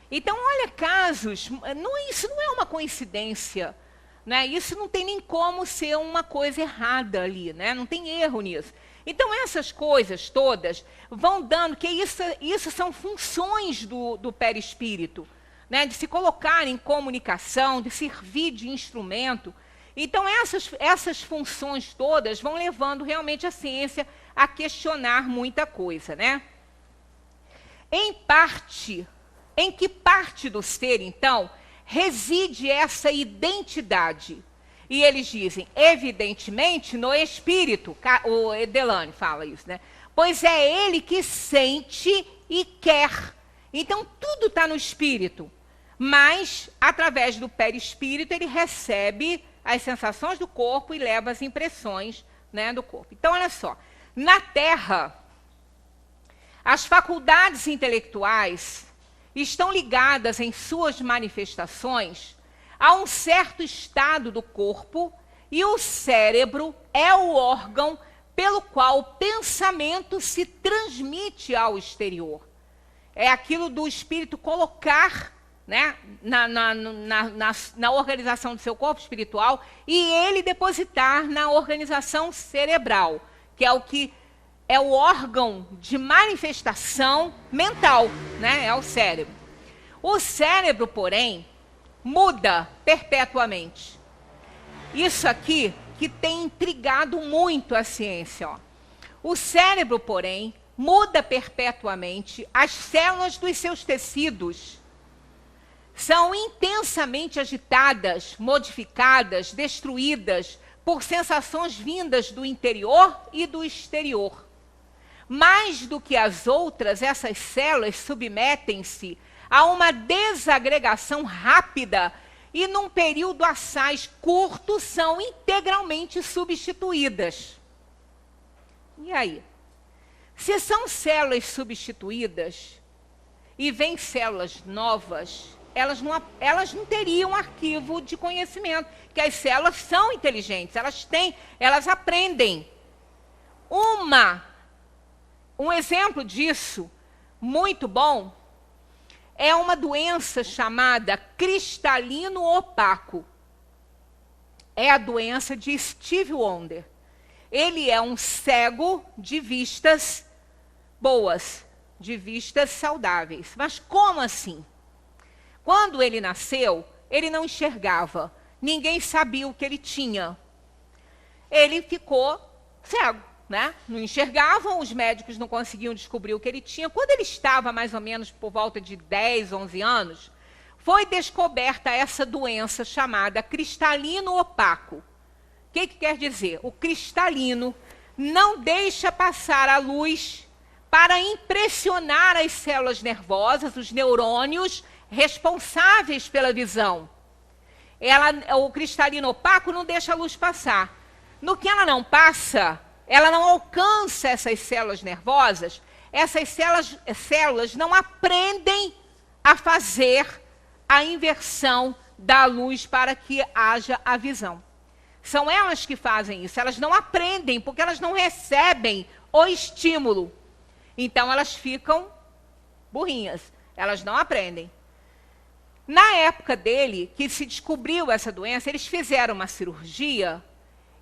Então, olha casos, isso não é uma coincidência, né? Isso não tem nem como ser uma coisa errada ali, né? Não tem erro nisso. Então, essas coisas todas vão dando, que isso são funções do perispírito, né? De se colocar em comunicação, de servir de instrumento. Então, essas funções todas vão levando realmente a ciência a questionar muita coisa, né? Em que parte do ser, então, reside essa identidade? E eles dizem, evidentemente, no espírito. O Delane fala isso, né? Pois é ele que sente e quer. Então, tudo está no espírito. Mas, através do perispírito, ele recebe as sensações do corpo e leva as impressões, né, do corpo. Então, olha só. Na Terra, as faculdades intelectuais estão ligadas em suas manifestações a um certo estado do corpo e o cérebro é o órgão pelo qual o pensamento se transmite ao exterior. É aquilo do espírito colocar, né, na organização do seu corpo espiritual e ele depositar na organização cerebral, que é o órgão de manifestação mental, né? É o cérebro. O cérebro, porém, muda perpetuamente. Isso aqui que tem intrigado muito a ciência. Ó. O cérebro, porém, muda perpetuamente. As células dos seus tecidos são intensamente agitadas, modificadas, destruídas por sensações vindas do interior e do exterior. Mais do que as outras, essas células submetem-se a uma desagregação rápida e, num período assaz curto, são integralmente substituídas. E aí? Se são células substituídas e vêm células novas, elas não teriam arquivo de conhecimento, porque as células são inteligentes, elas aprendem. Um exemplo disso, muito bom, é uma doença chamada cristalino opaco. É a doença de Stevie Wonder. Ele é um cego de vistas boas, de vistas saudáveis. Mas como assim? Quando ele nasceu, ele não enxergava. Ninguém sabia o que ele tinha. Ele ficou cego, né? Não enxergavam, os médicos não conseguiam descobrir o que ele tinha. Quando ele estava mais ou menos por volta de 10, 11 anos, foi descoberta essa doença chamada cristalino opaco. O que quer dizer? O cristalino não deixa passar a luz para impressionar as células nervosas, os neurônios responsáveis pela visão. O cristalino opaco não deixa a luz passar. No que ela não passa, ela não alcança essas células nervosas, essas células não aprendem a fazer a inversão da luz para que haja a visão. São elas que fazem isso, elas não aprendem, porque elas não recebem o estímulo. Então, elas ficam burrinhas, elas não aprendem. Na época dele, que se descobriu essa doença, eles fizeram uma cirurgia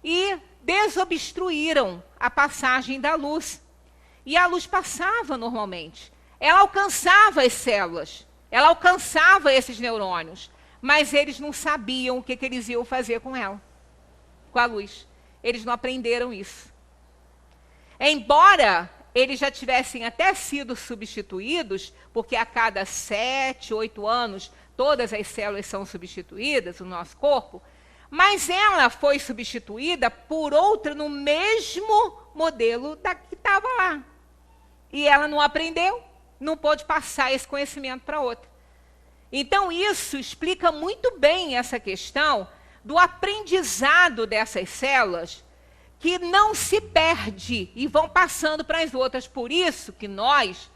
e desobstruíram a passagem da luz. E a luz passava normalmente. Ela alcançava as células, ela alcançava esses neurônios, mas eles não sabiam o que eles iam fazer com ela, com a luz. Eles não aprenderam isso. Embora eles já tivessem até sido substituídos, porque a cada 7, 8 anos, todas as células são substituídas no nosso corpo, Mas ela foi substituída por outra no mesmo modelo da que estava lá. E ela não aprendeu, não pôde passar esse conhecimento para outra. Então, isso explica muito bem essa questão do aprendizado dessas células, que não se perde e vão passando para as outras. Por isso que nós,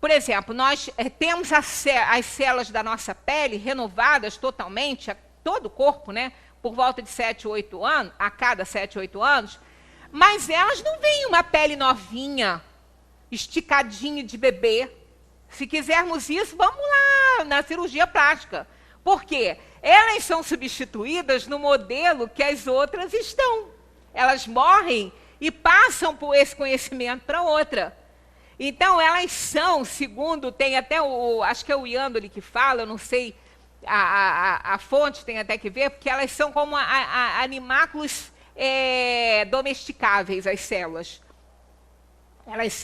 por exemplo, nós temos as células da nossa pele renovadas totalmente, todo o corpo, né, por volta de 7, 8 anos, a cada 7, 8 anos, mas elas não veem uma pele novinha, esticadinha de bebê. Se quisermos isso, vamos lá na cirurgia plástica. Por quê? Elas são substituídas no modelo que as outras estão. Elas morrem e passam por esse conhecimento para outra. Então, elas são, segundo, tem até acho que é o Yandoli que fala, eu não sei, a fonte tem até que ver, porque elas são como animáculos domesticáveis, as células.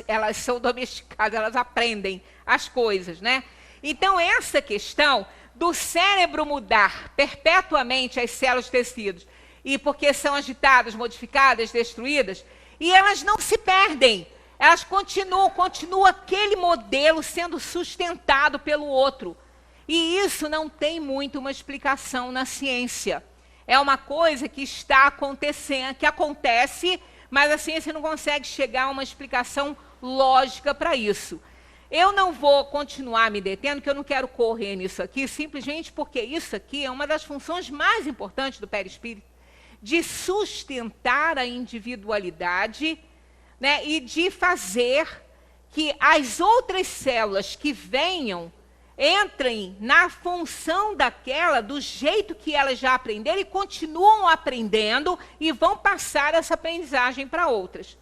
Elas são domesticadas, elas aprendem as coisas, né? Então, essa questão do cérebro mudar perpetuamente as células de tecidos, e porque são agitadas, modificadas, destruídas, e elas não se perdem, elas continua aquele modelo sendo sustentado pelo outro. E isso não tem muito uma explicação na ciência. É uma coisa que está acontecendo, que acontece, mas a ciência não consegue chegar a uma explicação lógica para isso. Eu não vou continuar me detendo, porque eu não quero correr nisso aqui, simplesmente porque isso aqui é uma das funções mais importantes do perispírito, de sustentar a individualidade, né, e de fazer que as outras células que venham entrem na função daquela, do jeito que elas já aprenderam e continuam aprendendo e vão passar essa aprendizagem para outras.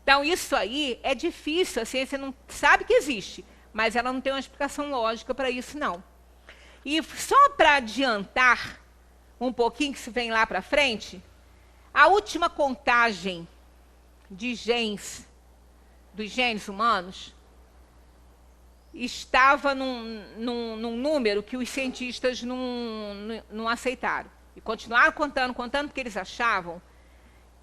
Então, isso aí é difícil, a ciência não sabe que existe, mas ela não tem uma explicação lógica para isso, não. E só para adiantar um pouquinho, que se vem lá para frente, a última contagem de genes, dos genes humanos, estava num número que os cientistas não aceitaram. E continuaram contando, porque eles achavam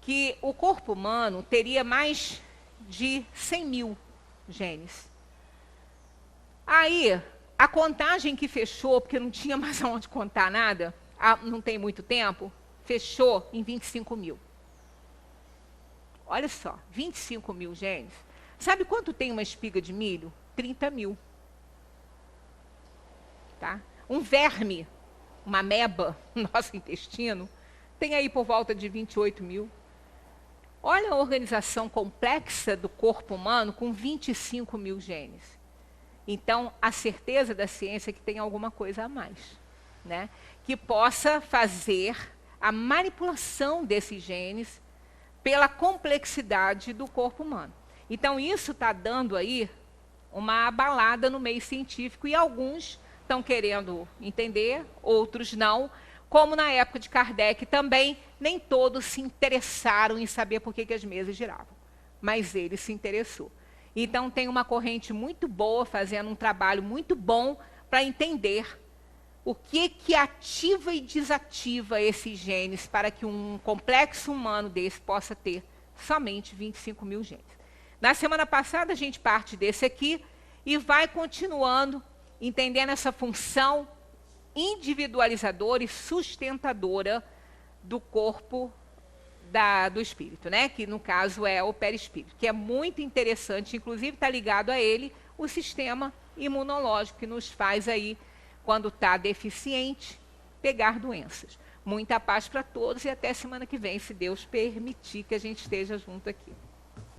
que o corpo humano teria mais de 100 mil genes. Aí, a contagem que fechou, porque não tinha mais aonde contar nada, não tem muito tempo, fechou em 25 mil. Olha só, 25 mil genes. Sabe quanto tem uma espiga de milho? 30 mil. Tá? Um verme, uma ameba, no nosso intestino, tem aí por volta de 28 mil. Olha a organização complexa do corpo humano com 25 mil genes. Então, a certeza da ciência é que tem alguma coisa a mais, né? Que possa fazer a manipulação desses genes pela complexidade do corpo humano. Então, isso está dando aí uma abalada no meio científico, e alguns estão querendo entender, outros não, como na época de Kardec também, nem todos se interessaram em saber por que as mesas giravam, mas ele se interessou. Então, tem uma corrente muito boa, fazendo um trabalho muito bom para entender o que ativa e desativa esses genes para que um complexo humano desse possa ter somente 25 mil genes. Na semana passada, a gente parte desse aqui e vai continuando, entendendo essa função individualizadora e sustentadora do corpo do espírito, né? Que no caso é o perispírito, que é muito interessante, inclusive está ligado a ele o sistema imunológico, que nos faz aí, quando está deficiente, pegar doenças. Muita paz para todos e até semana que vem, se Deus permitir que a gente esteja junto aqui.